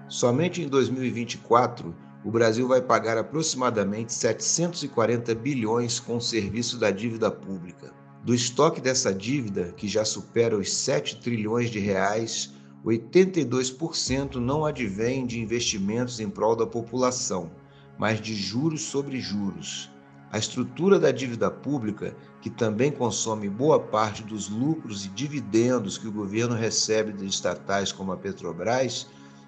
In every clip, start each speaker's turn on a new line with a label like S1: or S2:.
S1: Somente em 2024, o Brasil vai pagar aproximadamente 740 bilhões com o serviço da dívida pública. Do estoque dessa dívida, que já supera os 7 trilhões de reais, 82% não advém de investimentos em prol da população, mas de juros sobre juros. A estrutura da dívida pública, que também consome boa parte dos lucros e dividendos que o governo recebe de estatais como a Petrobras,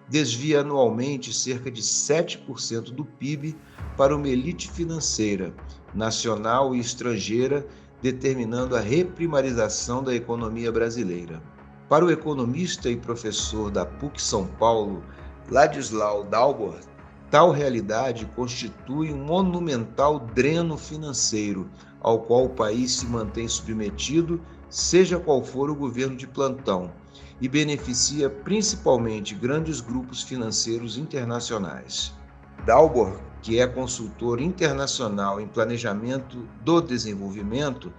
S1: desvia anualmente cerca de 7% do PIB para uma elite financeira, nacional e estrangeira, determinando a reprimarização da economia brasileira. Para o economista e professor da PUC São Paulo, Ladislau Dalbor, tal realidade constitui um monumental dreno financeiro, ao qual o país se mantém submetido, seja qual for o governo de plantão, e beneficia principalmente grandes grupos financeiros internacionais. Dalbor, que é consultor internacional em planejamento do desenvolvimento,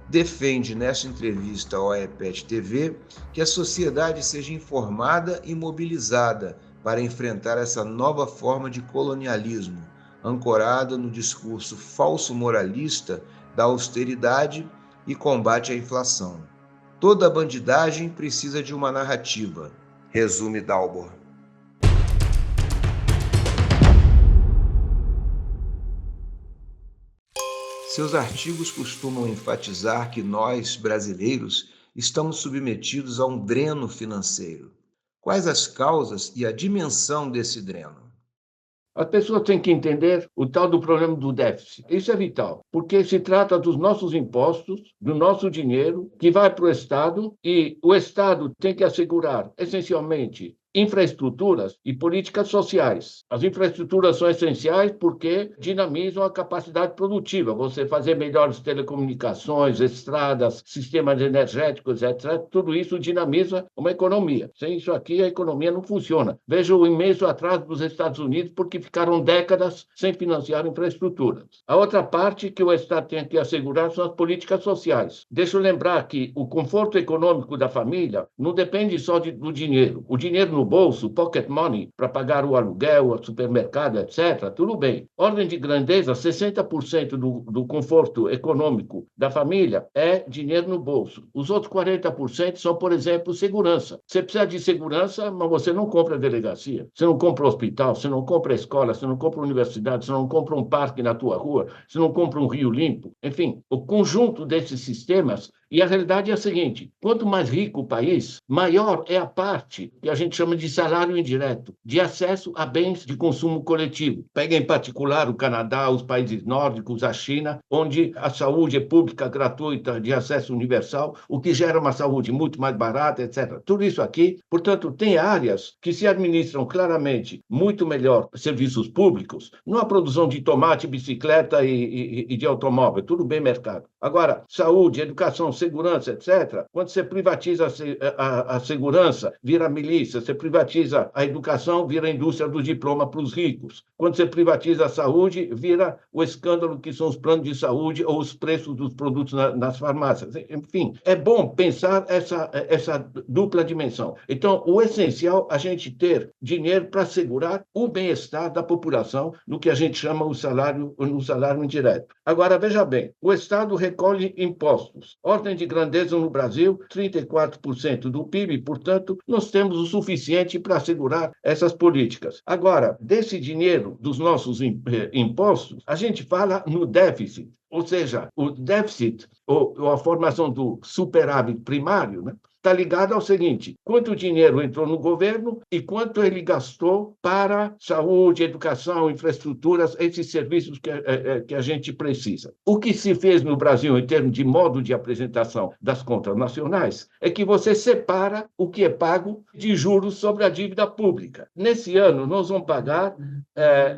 S1: defende nesta entrevista ao AEPET TV que a sociedade seja informada e mobilizada para enfrentar essa nova forma de colonialismo, ancorada no discurso falso moralista da austeridade e combate à inflação. Toda bandidagem precisa de uma narrativa, resume Dalbor. Seus artigos costumam enfatizar que nós, brasileiros, estamos submetidos a um dreno financeiro. Quais as causas e a dimensão desse dreno?
S2: As pessoas têm que entender o tal do problema do déficit. Isso é vital, porque se trata dos nossos impostos, do nosso dinheiro, que vai para o Estado, e o Estado tem que assegurar, essencialmente, infraestruturas e políticas sociais. As infraestruturas são essenciais porque dinamizam a capacidade produtiva. Você fazer melhores telecomunicações, estradas, sistemas energéticos, etc. Tudo isso dinamiza uma economia. Sem isso aqui, a economia não funciona. Veja o imenso atraso dos Estados Unidos porque ficaram décadas sem financiar infraestruturas. A outra parte que o Estado tem que assegurar são as políticas sociais. Deixa eu lembrar que o conforto econômico da família não depende só do dinheiro. O dinheiro no bolso, pocket money, para pagar o aluguel, o supermercado, etc., tudo bem. Ordem de grandeza, 60% do conforto econômico da família é dinheiro no bolso. Os outros 40% são, por exemplo, segurança. Você precisa de segurança, mas você não compra delegacia, você não compra hospital, você não compra escola, você não compra universidade, você não compra um parque na tua rua, você não compra um rio limpo. Enfim, o conjunto desses sistemas. E a realidade é a seguinte: quanto mais rico o país, maior é a parte que a gente chama de salário indireto, de acesso a bens de consumo coletivo. Pega em particular o Canadá, os países nórdicos, a China, onde a saúde é pública, gratuita, de acesso universal, o que gera uma saúde muito mais barata, etc. Tudo isso aqui, portanto, tem áreas que se administram claramente muito melhor serviços públicos, não a produção de tomate, bicicleta e de automóvel, tudo bem mercado. Agora, saúde, educação, segurança, etc. Quando você privatiza a segurança, vira milícia. Você privatiza a educação, vira a indústria do diploma para os ricos. Quando você privatiza a saúde, vira o escândalo que são os planos de saúde ou os preços dos produtos nas farmácias. Enfim, é bom pensar essa dupla dimensão. Então, o essencial é a gente ter dinheiro para assegurar o bem-estar da população no que a gente chama no salário indireto. Agora, veja bem, o Estado recolhe impostos. Ordem de grandeza no Brasil, 34% do PIB, portanto, nós temos o suficiente para assegurar essas políticas. Agora, desse dinheiro dos nossos impostos, a gente fala no déficit, ou seja, o déficit, ou a formação do superávit primário, né? Está ligado ao seguinte: quanto dinheiro entrou no governo e quanto ele gastou para saúde, educação, infraestruturas, esses serviços que a gente precisa. O que se fez no Brasil em termos de modo de apresentação das contas nacionais é que você separa o que é pago de juros sobre a dívida pública. Nesse ano, nós vamos pagar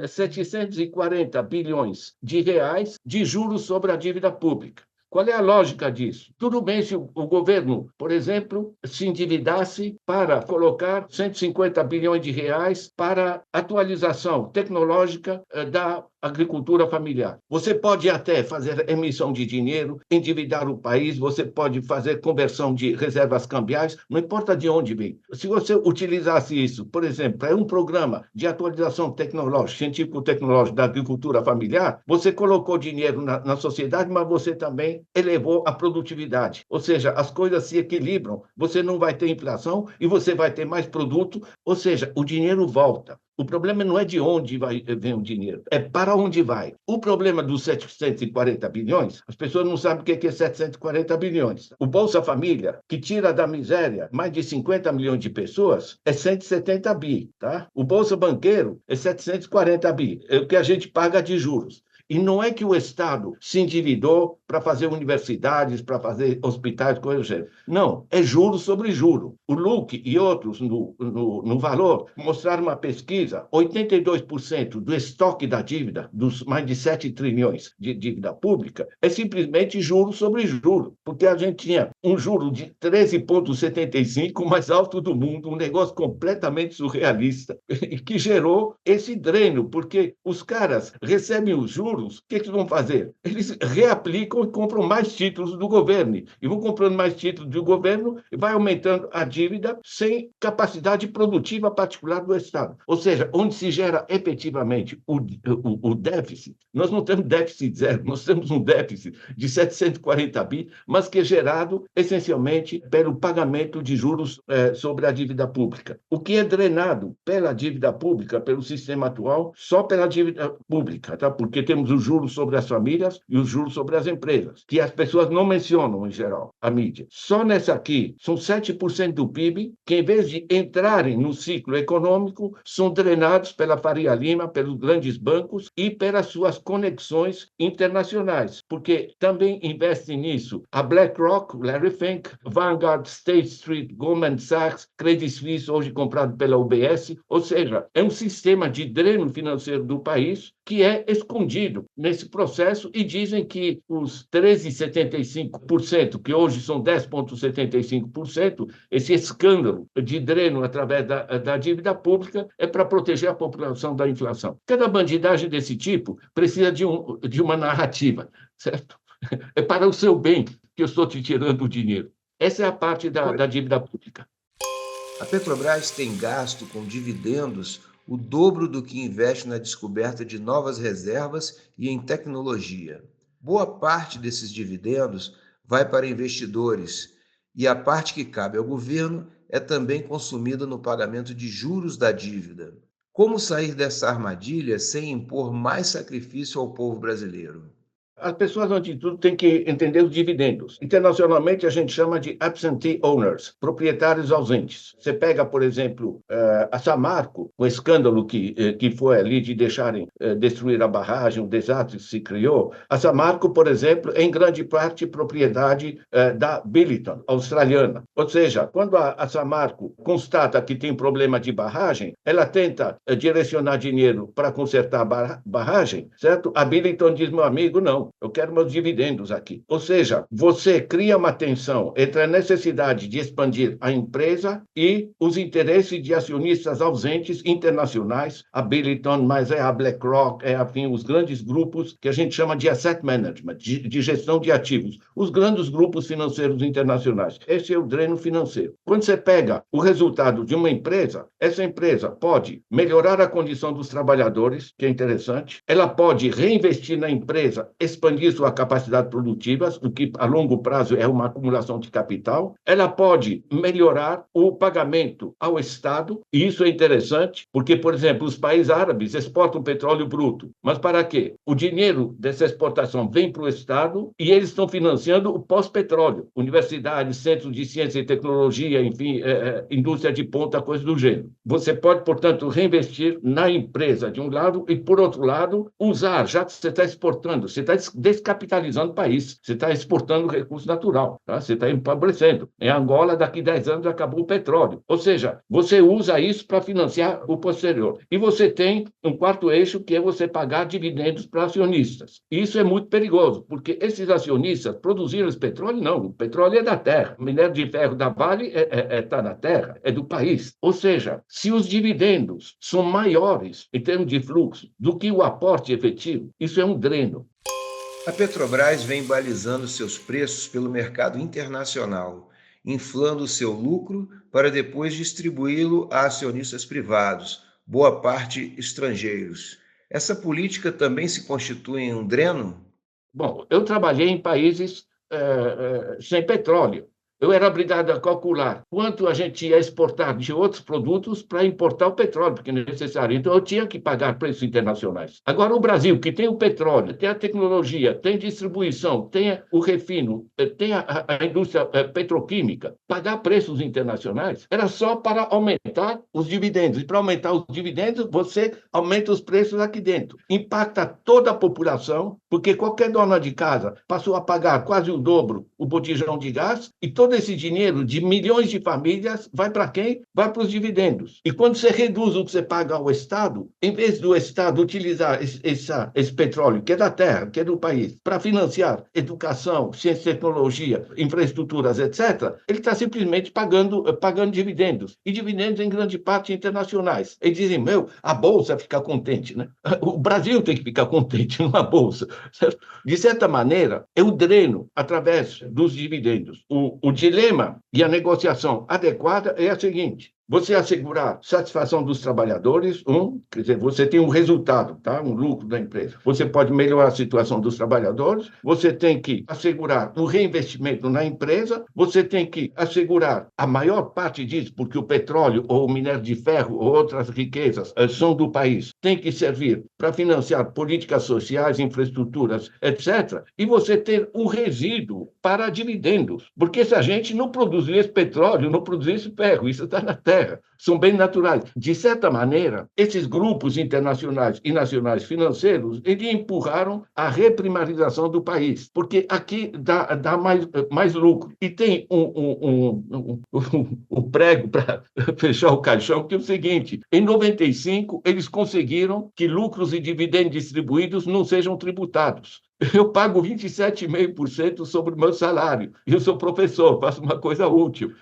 S2: 740 bilhões de reais de juros sobre a dívida pública. Qual é a lógica disso? Tudo bem se o governo, por exemplo, se endividasse para colocar 150 bilhões de reais para atualização tecnológica da agricultura familiar. Você pode até fazer emissão de dinheiro, endividar o país, você pode fazer conversão de reservas cambiais, não importa de onde vem. Se você utilizasse isso, por exemplo, para um programa de atualização tecnológica, científico-tecnológico da agricultura familiar, você colocou dinheiro na sociedade, mas você também elevou a produtividade. Ou seja, as coisas se equilibram, você não vai ter inflação e você vai ter mais produto, ou seja, o dinheiro volta. O problema não é de onde vem o dinheiro, é para onde vai. O problema dos 740 bilhões, as pessoas não sabem o que é 740 bilhões. O Bolsa Família, que tira da miséria mais de 50 milhões de pessoas, é 170 bi, tá? O Bolsa Banqueiro é 740 bi, é o que a gente paga de juros. E não é que o Estado se endividou para fazer universidades, para fazer hospitais, coisas do gênero. Não, é juro sobre juro. O Luque e outros no Valor mostraram uma pesquisa, 82% do estoque da dívida, dos mais de 7 trilhões de dívida pública, é simplesmente juro sobre juro, porque a gente tinha um juro de 13,75, o mais alto do mundo, um negócio completamente surrealista, que gerou esse dreno, porque os caras recebem os juros, o que eles vão fazer? Eles reaplicam e compram mais títulos do governo. E vão comprando mais títulos do governo e vai aumentando a dívida sem capacidade produtiva particular do Estado. Ou seja, onde se gera efetivamente o déficit, nós não temos déficit zero, nós temos um déficit de 740 bi, mas que é gerado essencialmente pelo pagamento de juros sobre a dívida pública. O que é drenado pela dívida pública, pelo sistema atual, só pela dívida pública, tá? Porque temos os juros sobre as famílias e os juros sobre as empresas, que as pessoas não mencionam em geral, a mídia. Só nessa aqui, são 7% do PIB que, em vez de entrarem no ciclo econômico, são drenados pela Faria Lima, pelos grandes bancos e pelas suas conexões internacionais, porque também investem nisso a BlackRock, Larry Fink, Vanguard, State Street, Goldman Sachs, Credit Suisse, hoje comprado pela UBS, ou seja, é um sistema de dreno financeiro do país que é escondido nesse processo e dizem que os 13,75%, que hoje são 10,75%, esse escândalo de dreno através da dívida pública é para proteger a população da inflação. Cada bandidagem desse tipo precisa de uma narrativa, certo? É para o seu bem que eu estou te tirando o dinheiro. Essa é a parte da dívida pública.
S1: A Petrobras tem gasto com dividendos o dobro do que investe na descoberta de novas reservas e em tecnologia. Boa parte desses dividendos vai para investidores e a parte que cabe ao governo é também consumida no pagamento de juros da dívida. Como sair dessa armadilha sem impor mais sacrifício ao povo brasileiro?
S2: As pessoas, antes de tudo, têm que entender os dividendos. Internacionalmente, a gente chama de absentee owners, proprietários ausentes. Você pega, por exemplo, a Samarco, o escândalo que foi ali de deixarem destruir a barragem, o desastre que se criou. A Samarco, por exemplo, é em grande parte propriedade da Billiton, australiana. Ou seja, quando a Samarco constata que tem problema de barragem, ela tenta direcionar dinheiro para consertar a barragem, certo? A Billiton diz, meu amigo, não. Eu quero meus dividendos aqui. Ou seja, você cria uma tensão entre a necessidade de expandir a empresa e os interesses de acionistas ausentes internacionais, a Billiton, mas é a BlackRock, os grandes grupos que a gente chama de asset management, de gestão de ativos, os grandes grupos financeiros internacionais. Esse é o dreno financeiro. Quando você pega o resultado de uma empresa, essa empresa pode melhorar a condição dos trabalhadores, que é interessante, ela pode reinvestir na empresa, expandir sua capacidade produtiva, o que a longo prazo é uma acumulação de capital. Ela pode melhorar o pagamento ao Estado, e isso é interessante, porque, por exemplo, os países árabes exportam petróleo bruto. Mas para quê? O dinheiro dessa exportação vem para o Estado e eles estão financiando o pós-petróleo. Universidades, centros de ciência e tecnologia, enfim, indústria de ponta, coisa do gênero. Você pode, portanto, reinvestir na empresa, de um lado, e, por outro lado, usar, já que você está exportando, você está descapitalizando o país, você está exportando recurso natural, tá? Você está empobrecendo. Em Angola, daqui 10 anos, acabou o petróleo. Ou seja, você usa isso para financiar o posterior. E você tem um quarto eixo, que é você pagar dividendos para acionistas. Isso é muito perigoso, porque esses acionistas produziram esse petróleo? Não, o petróleo é da terra. O minério de ferro da Vale está na terra, é do país. Ou seja, se os dividendos são maiores em termos de fluxo do que o aporte efetivo, isso é um dreno.
S1: A Petrobras vem balizando seus preços pelo mercado internacional, inflando seu lucro para depois distribuí-lo a acionistas privados, boa parte estrangeiros. Essa política também se constitui em um dreno?
S2: Bom, eu trabalhei em países sem petróleo. Eu era obrigado a calcular quanto a gente ia exportar de outros produtos para importar o petróleo, porque é necessário. Então, eu tinha que pagar preços internacionais. Agora, o Brasil, que tem o petróleo, tem a tecnologia, tem distribuição, tem o refino, tem a indústria petroquímica, pagar preços internacionais era só para aumentar os dividendos. E para aumentar os dividendos, você aumenta os preços aqui dentro. Impacta toda a população, porque qualquer dona de casa passou a pagar quase o dobro o botijão de gás e todo esse dinheiro de milhões de famílias vai para quem? Vai para os dividendos. E quando você reduz o que você paga ao Estado, em vez do Estado utilizar esse petróleo, que é da terra, que é do país, para financiar educação, ciência e tecnologia, infraestruturas, etc., ele está simplesmente pagando dividendos. E dividendos, em grande parte, internacionais. Eles dizem, a Bolsa fica contente, né? O Brasil tem que ficar contente, não a Bolsa. Certo? De certa maneira, eu dreno através dos dividendos. O dilema e a negociação adequada é a seguinte: você assegurar satisfação dos trabalhadores, quer dizer, você tem um resultado, tá? Um lucro da empresa. Você pode melhorar a situação dos trabalhadores, você tem que assegurar o reinvestimento na empresa, você tem que assegurar a maior parte disso, porque o petróleo ou o minério de ferro ou outras riquezas são do país, tem que servir para financiar políticas sociais, infraestruturas, etc. E você ter um resíduo para dividendos, porque se a gente não produzir esse petróleo, não produzir esse ferro, isso está na terra. São bem naturais. De certa maneira, esses grupos internacionais e nacionais financeiros, eles empurraram a reprimarização do país, porque aqui dá mais lucro. E tem um prego para fechar o caixão, que é o seguinte: em 95, eles conseguiram que lucros e dividendos distribuídos não sejam tributados. Eu pago 27,5% sobre o meu salário. Eu sou professor, faço uma coisa útil.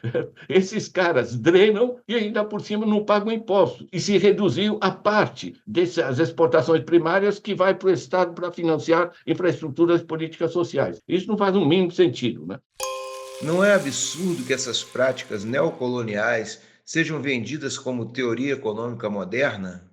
S2: Esses caras drenam e ainda por cima não pagam imposto. E se reduziu a parte dessas exportações primárias que vai para o Estado para financiar infraestruturas e políticas sociais. Isso não faz o mínimo sentido, né?
S1: Não é absurdo que essas práticas neocoloniais sejam vendidas como teoria econômica moderna?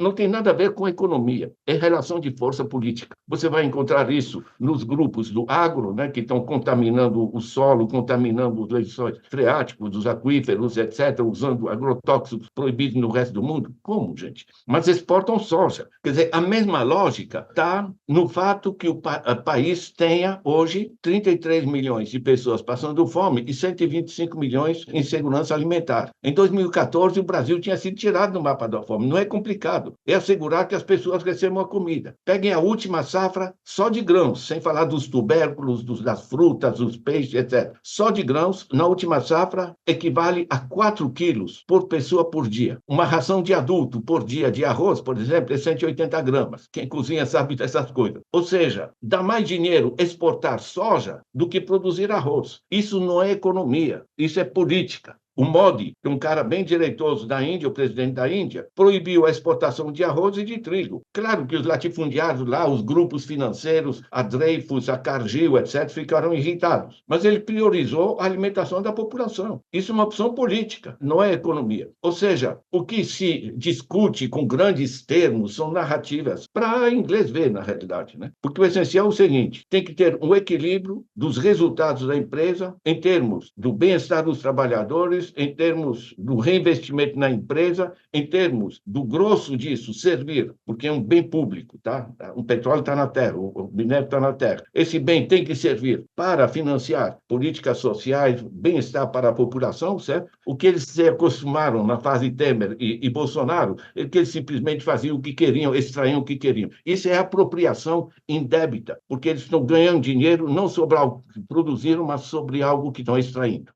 S2: Não tem nada a ver com economia, é relação de força política. Você vai encontrar isso nos grupos do agro, né, que estão contaminando o solo, contaminando os lençóis freáticos, os aquíferos, etc., usando agrotóxicos proibidos no resto do mundo. Como, gente? Mas exportam soja. Quer dizer, a mesma lógica está no fato que o país tenha hoje 33 milhões de pessoas passando fome e 125 milhões em segurança alimentar. Em 2014, o Brasil tinha sido tirado do mapa da fome. Não é complicado. É assegurar que as pessoas recebam a comida. Peguem a última safra só de grãos, sem falar dos tubérculos, das frutas, dos peixes, etc. Só de grãos, na última safra, equivale a 4 quilos por pessoa por dia. Uma ração de adulto por dia de arroz, por exemplo, é 180 gramas. Quem cozinha sabe dessas coisas. Ou seja, dá mais dinheiro exportar soja do que produzir arroz. Isso não é economia, isso é política. O Modi, um cara bem direitoso da Índia, o presidente da Índia, proibiu a exportação de arroz e de trigo. Claro que os latifundiários lá, os grupos financeiros, a Dreyfus, a Cargill, etc., ficaram irritados. Mas ele priorizou a alimentação da população. Isso é uma opção política, não é economia. Ou seja, o que se discute com grandes termos são narrativas para inglês ver, na realidade, né? Porque o essencial é o seguinte: tem que ter um equilíbrio dos resultados da empresa em termos do bem-estar dos trabalhadores, valores em termos do reinvestimento na empresa, em termos do grosso disso servir, porque é um bem público, tá? O petróleo está na terra, o minério está na terra. Esse bem tem que servir para financiar políticas sociais, bem-estar para a população, certo? O que eles se acostumaram na fase Temer e Bolsonaro é que eles simplesmente faziam o que queriam, extraíam o que queriam. Isso é apropriação indébita, porque eles estão ganhando dinheiro não sobre algo que produziram, mas sobre algo que estão extraindo.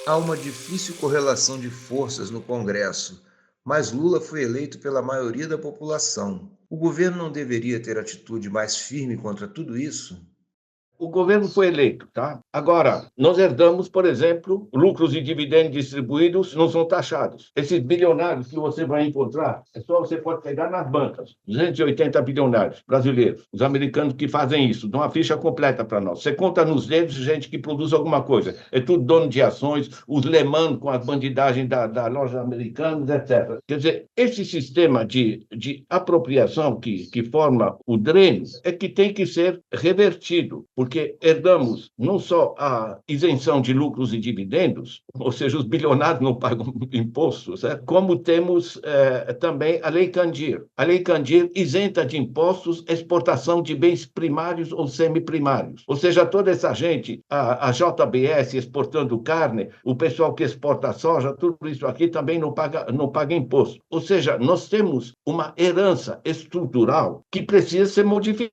S1: Há uma difícil correlação de forças no Congresso, mas Lula foi eleito pela maioria da população. O governo não deveria ter atitude mais firme contra tudo isso?
S2: O governo foi eleito, tá? Agora, nós herdamos, por exemplo, lucros e dividendos distribuídos não são taxados. Esses bilionários que você vai encontrar, é só você pode pegar nas bancas. 280 bilionários brasileiros, os americanos que fazem isso, dão uma ficha completa para nós. Você conta nos dedos gente que produz alguma coisa. É tudo dono de ações, os Lehman com as bandidagens da loja americana, etc. Quer dizer, esse sistema de apropriação que forma o dreno é que tem que ser revertido, porque herdamos não só a isenção de lucros e dividendos, ou seja, os bilionários não pagam impostos, como temos também a Lei Candir. A Lei Candir isenta de impostos exportação de bens primários ou semiprimários. Ou seja, toda essa gente, a JBS exportando carne, o pessoal que exporta soja, tudo isso aqui também não paga imposto. Ou seja, nós temos uma herança estrutural que precisa ser modificada.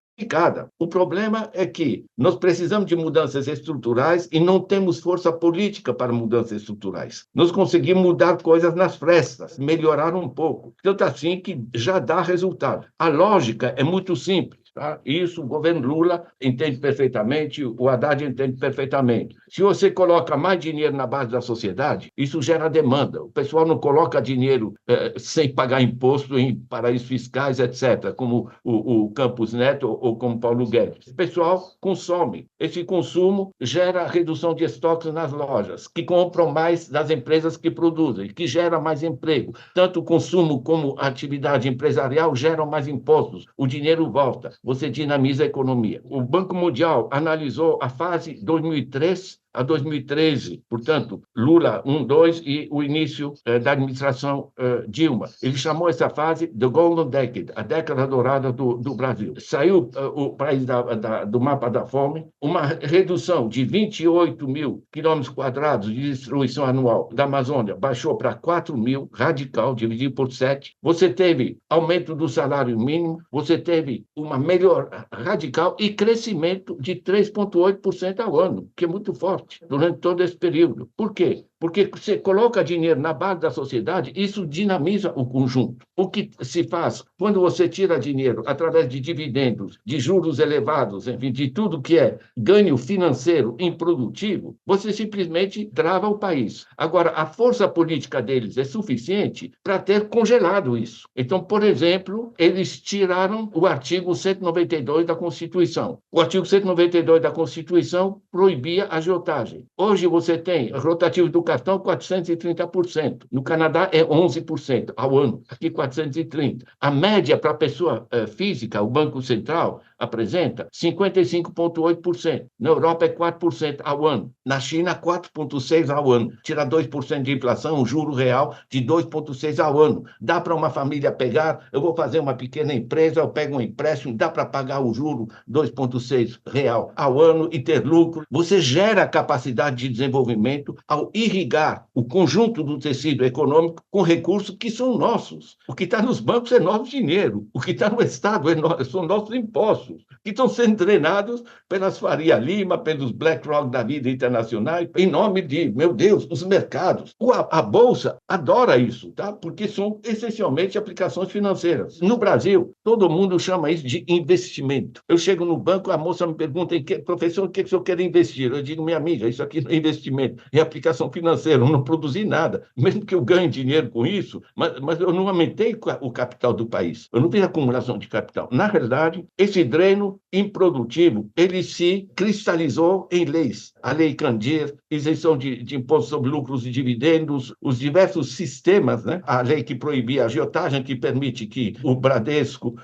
S2: O problema é que nós precisamos de mudanças estruturais e não temos força política para mudanças estruturais. Nós conseguimos mudar coisas nas frestas, melhorar um pouco. Tanto assim que já dá resultado. A lógica é muito simples. Tá? Isso o governo Lula entende perfeitamente, o Haddad entende perfeitamente. Se você coloca mais dinheiro na base da sociedade, isso gera demanda. O pessoal não coloca dinheiro sem pagar imposto em paraísos fiscais, etc., como o Campos Neto ou como Paulo Guedes. O pessoal consome. Esse consumo gera redução de estoques nas lojas, que compram mais das empresas que produzem, que gera mais emprego. Tanto o consumo como a atividade empresarial geram mais impostos. O dinheiro volta. Você dinamiza a economia. O Banco Mundial analisou a fase 2003 a 2013, portanto, Lula 1, 2 e o início da administração Dilma. Ele chamou essa fase the Golden Decade, a década dourada do Brasil. Saiu o país do mapa da fome, uma redução de 28 mil quilômetros quadrados de destruição anual da Amazônia, baixou para 4 mil, radical, dividido por 7. Você teve aumento do salário mínimo, você teve uma melhora radical e crescimento de 3,8% ao ano, que é muito forte durante todo esse período. Por quê? Porque você coloca dinheiro na base da sociedade, isso dinamiza o conjunto. O que se faz quando você tira dinheiro através de dividendos, de juros elevados, enfim, de tudo que é ganho financeiro improdutivo, você simplesmente trava o país. Agora, a força política deles é suficiente para ter congelado isso. Então, por exemplo, eles tiraram o artigo 192 da Constituição. O artigo 192 da Constituição proibia a agiotagem. Hoje você tem rotativo do cartão 430%. No Canadá é 11% ao ano, aqui 430%. A média para a pessoa física, o Banco Central apresenta 55,8%. Na Europa é 4% ao ano. Na China, 4,6% ao ano. Tira 2% de inflação, um juro real de 2,6% ao ano. Dá para uma família pegar, eu vou fazer uma pequena empresa, eu pego um empréstimo, dá para pagar o juro 2,6% real ao ano e ter lucro. Você gera capacidade de desenvolvimento ao irrigar o conjunto do tecido econômico com recursos que são nossos. O que está nos bancos é nosso dinheiro. O que está no Estado são nossos impostos, que estão sendo drenados pelas Faria Lima, pelos BlackRock da vida internacional, em nome de, meu Deus, os mercados. A Bolsa adora isso, tá? Porque são essencialmente aplicações financeiras. No Brasil, todo mundo chama isso de investimento. Eu chego no banco, a moça me pergunta, professor, o que o senhor quer investir? Eu digo, minha amiga, isso aqui não é investimento, é aplicação financeira, eu não produzi nada. Mesmo que eu ganhe dinheiro com isso, mas eu não aumentei o capital do país. Eu não fiz acumulação de capital. Na realidade, esse dreno improdutivo, ele se cristalizou em leis. A Lei Candir, isenção de imposto sobre lucros e dividendos, os diversos sistemas, né? A lei que proibia a agiotagem, que permite que o Bradesco,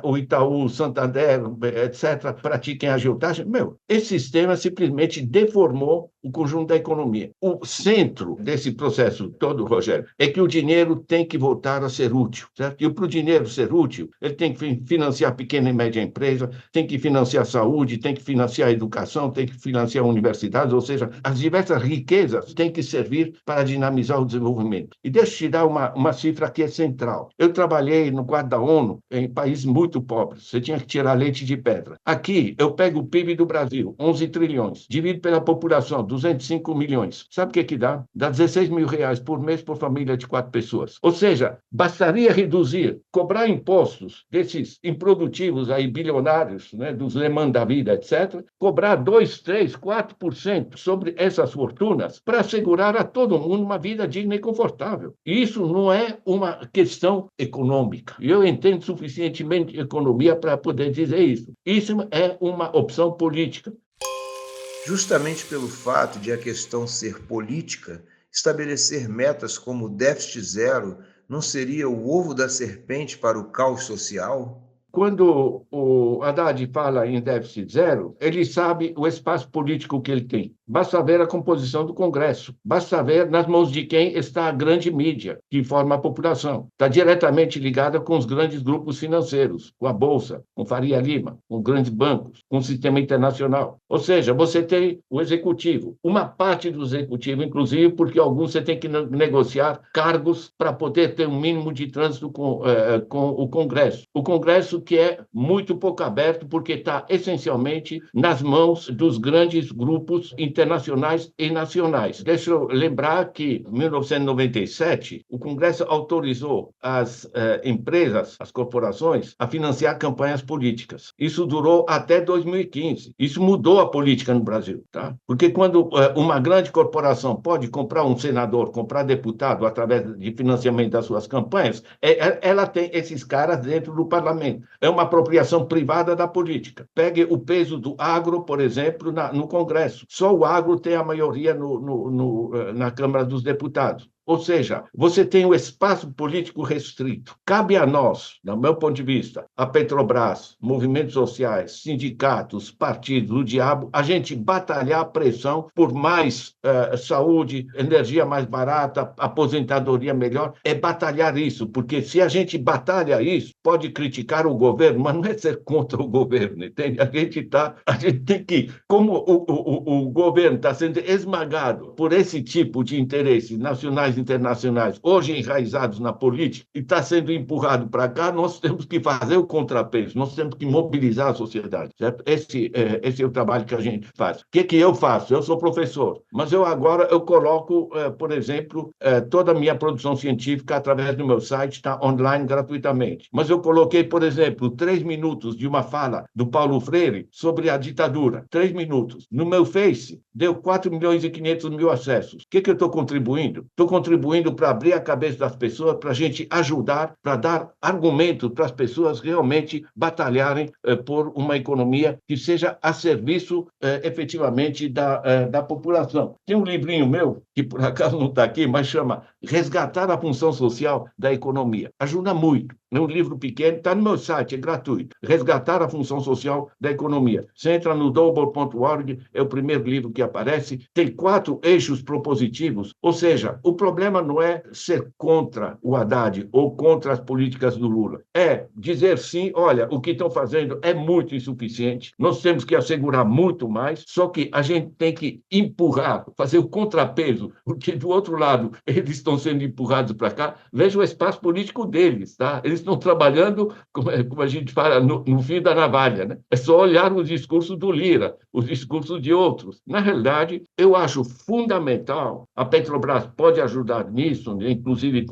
S2: o Itaú, o Santander, etc., pratiquem a agiotagem. Esse sistema simplesmente deformou o conjunto da economia. O centro desse processo todo, Rogério, é que o dinheiro tem que voltar a ser útil, certo? E para o dinheiro ser útil, ele tem que financiar pequena e média empresa, tem que financiar a saúde, tem que financiar a educação, tem que financiar universidades, ou seja, as diversas riquezas têm que servir para dinamizar o desenvolvimento. E deixa eu te dar uma cifra que é central. Eu trabalhei no quadro da ONU em países muito pobres. Você tinha que tirar leite de pedra. Aqui, eu pego o PIB do Brasil, 11 trilhões, divido pela população, 205 milhões. Sabe o que dá? Dá 16 mil reais por mês por família de 4 pessoas. Ou seja, bastaria reduzir, cobrar impostos desses improdutivos aí, bilionários, né, dos Lehman da vida, etc., cobrar 2, 3, 4% sobre essas fortunas para assegurar a todo mundo uma vida digna e confortável. E isso não é uma questão econômica. Eu entendo suficientemente economia para poder dizer isso. Isso é uma opção política.
S1: Justamente pelo fato de a questão ser política, estabelecer metas como o déficit zero não seria o ovo da serpente para o caos social?
S2: Quando o Haddad fala em déficit zero, ele sabe o espaço político que ele tem. Basta ver a composição do Congresso, basta ver nas mãos de quem está a grande mídia, que forma a população. Está diretamente ligada com os grandes grupos financeiros, com a Bolsa, com Faria Lima, com grandes bancos, com o sistema internacional. Ou seja, você tem o executivo, uma parte do executivo, inclusive, porque alguns você tem que negociar cargos para poder ter um mínimo de trânsito com o Congresso. O Congresso que é muito pouco aberto, porque está essencialmente nas mãos dos grandes grupos internacionais e nacionais. Deixa eu lembrar que, em 1997, o Congresso autorizou as empresas, as corporações, a financiar campanhas políticas. Isso durou até 2015. Isso mudou a política no Brasil, tá? Porque quando uma grande corporação pode comprar um senador, comprar deputado através de financiamento das suas campanhas, ela tem esses caras dentro do parlamento. É uma apropriação privada da política. Pegue o peso do agro, por exemplo, no Congresso. Só o agro tem a maioria na Câmara dos Deputados. Ou seja, você tem um espaço político restrito. Cabe a nós, do meu ponto de vista, a Petrobras, movimentos sociais, sindicatos, partidos, o diabo, a gente batalhar a pressão por mais saúde, energia mais barata, aposentadoria melhor, é batalhar isso, porque se a gente batalha isso, pode criticar o governo, mas não é ser contra o governo, entende? A gente tem que, como o governo está sendo esmagado por esse tipo de interesses nacionais internacionais, hoje enraizados na política, e está sendo empurrado para cá, nós temos que fazer o contrapeso, nós temos que mobilizar a sociedade, certo? Esse é o trabalho que a gente faz. O que eu faço? Eu sou professor, mas eu coloco, por exemplo, toda a minha produção científica através do meu site, está online gratuitamente. Mas eu coloquei, por exemplo, 3 minutos de uma fala do Paulo Freire sobre a ditadura. 3 minutos. No meu Face, deu 4 milhões e 500 mil acessos. O que eu estou contribuindo? Estou contribuindo para abrir a cabeça das pessoas, para a gente ajudar, para dar argumentos para as pessoas realmente batalharem por uma economia que seja a serviço efetivamente da população. Tem um livrinho meu, que por acaso não está aqui, mas chama Resgatar a Função Social da Economia. Ajuda muito. É um livro pequeno, está no meu site, é gratuito. Resgatar a Função Social da Economia. Você entra no double.org, é o primeiro livro que aparece, tem 4 eixos propositivos, ou seja, o problema não é ser contra o Haddad ou contra as políticas do Lula, é dizer sim, olha, o que estão fazendo é muito insuficiente, nós temos que assegurar muito mais, só que a gente tem que empurrar, fazer o contrapeso, porque do outro lado eles estão sendo empurrados para cá, veja o espaço político deles, tá? Eles estão trabalhando, como a gente fala, no fio da navalha, né? É só olhar os discursos do Lira, os discursos de outros. Na realidade, eu acho fundamental, a Petrobras pode ajudar nisso, né? Inclusive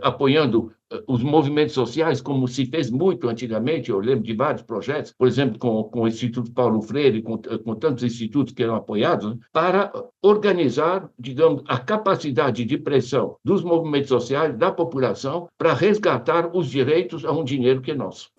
S2: apoiando os movimentos sociais, como se fez muito antigamente, eu lembro de vários projetos, por exemplo, com o Instituto Paulo Freire, com tantos institutos que eram apoiados, né, para organizar, digamos, a capacidade de pressão dos movimentos sociais, da população, para resgatar os direitos a um dinheiro que é nosso.